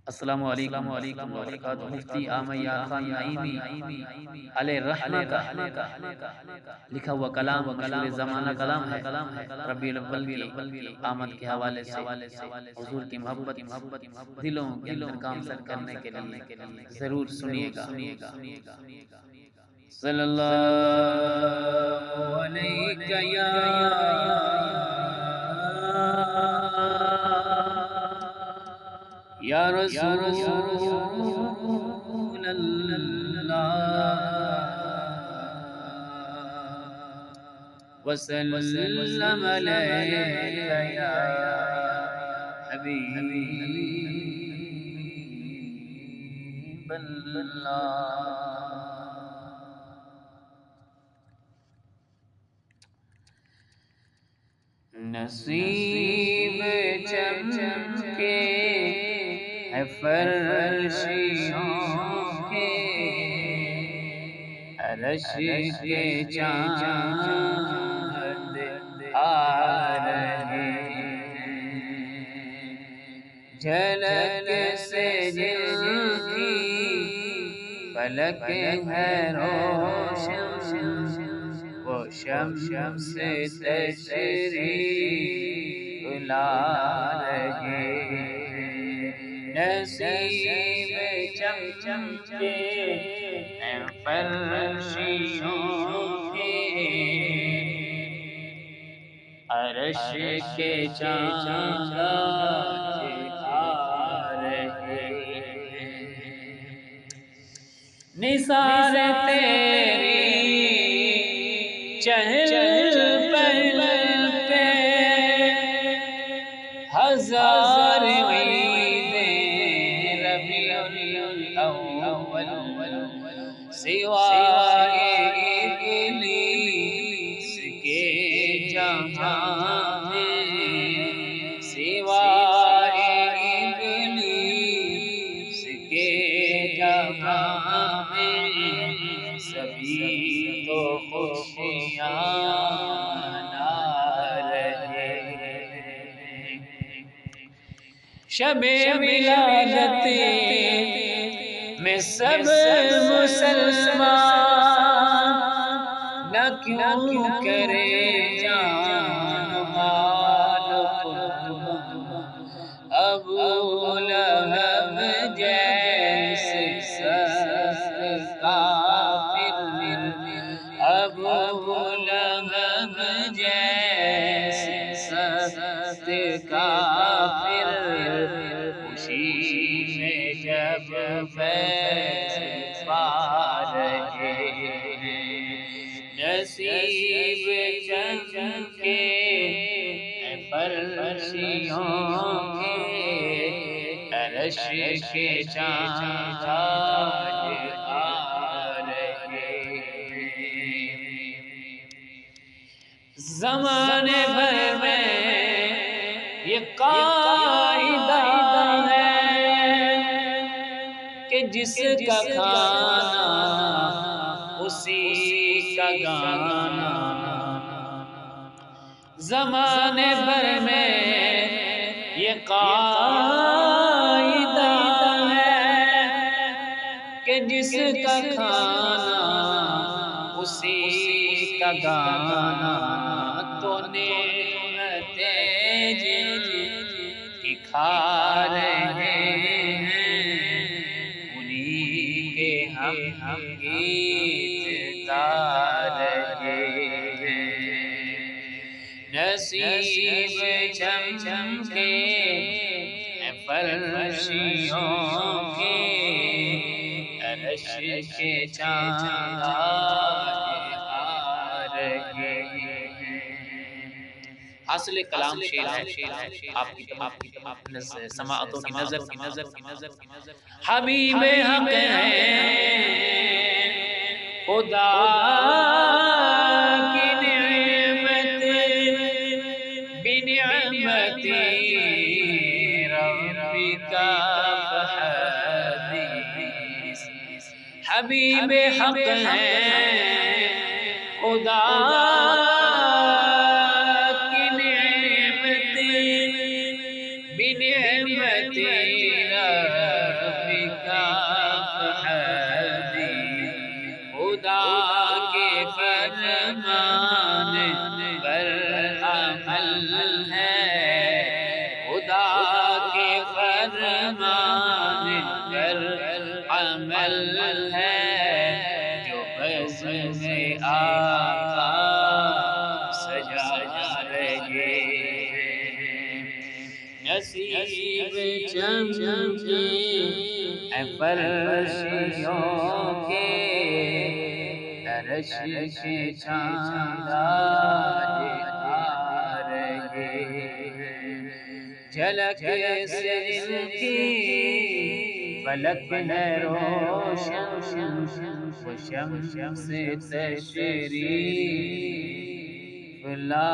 السلام علیکم ورحمۃ اللہ وبرکاتہ۔ مفتی احمد یار خان نعیمی علیہ رحمہ کا لکھا ہوا کلام مشہور زمانہ کلام ہے۔ ربیع الاول کی آمد کے حوالے سے حضور کی محبت دلوں کے اندر گامزن کرنے کے لیے ضرور سنیے گا۔ صلی اللہ علیہ یا یا رسول اللہ وسلم علیک یا حبیب اللہ۔ نصیب چمکے ہے فرشیوں کے، عرش کے چاند آ رہے ہیں، جھلک سے جن کی فلک ہے روشن، وہ شمس سے تشریف لا رہے ہیں۔ نصیب چم کے ہیں فرشیوں کے، عرش کے چاند آ رہے ہیں، نثار تیری چہل پہل پہ ہزار عیدیں، ربیع الاول سوائے ابلیس کے جہاں میں، سوائے ابلیس کے جہاں میں، سبھی تو خوشیاں منا رہے ہیں۔ شب ولادت میں سب مسلمان نہ کیوں کرے جان مال قربان، ابو لہب جیسے سخت کافر، ابو لہب جیسے سخت کافر، خوشی میں جب فیض پا رہے ہیں۔ نصیب چمکے ہیں فرشیوں کے، عرش کے چاند آج آ رہے ہیں۔ زمانے بھر میں یہ قاعدہ ہے کہ جس کا کھانا اسی کا گانا، زمانے بھر میں یہ قاعدہ ہے کہ جس کا کھانا اسی کا گانا، تو نعمتیں جن کی کھا رہے ہیں، انہی کے ہم گیت گا رہے ہیں۔ نصیب چم کے ہیں فرشیوں کے، عرش کے چاند آج آ رہے ہیں۔ حاصل کلام شعر ہے، آپ کی تمام سماعتوں کی نظر حبیب حق ہیں، خدا کی نعمت بنعمت ربک فحدث، حبیب حق ہیں، خدا بنعمت ربک فحدث خدا کے فرمان پر عمل ہے، خدا کے فرمان پر عمل ہے، جو بزم آقا سجا رہے ہیں۔ نصیب چمکے اے فرشیوں کے، درش کے چاند آج آ رہے ہیں، جھلک سے ان کی فلک ہے روشن، وہ شمس تشریف لا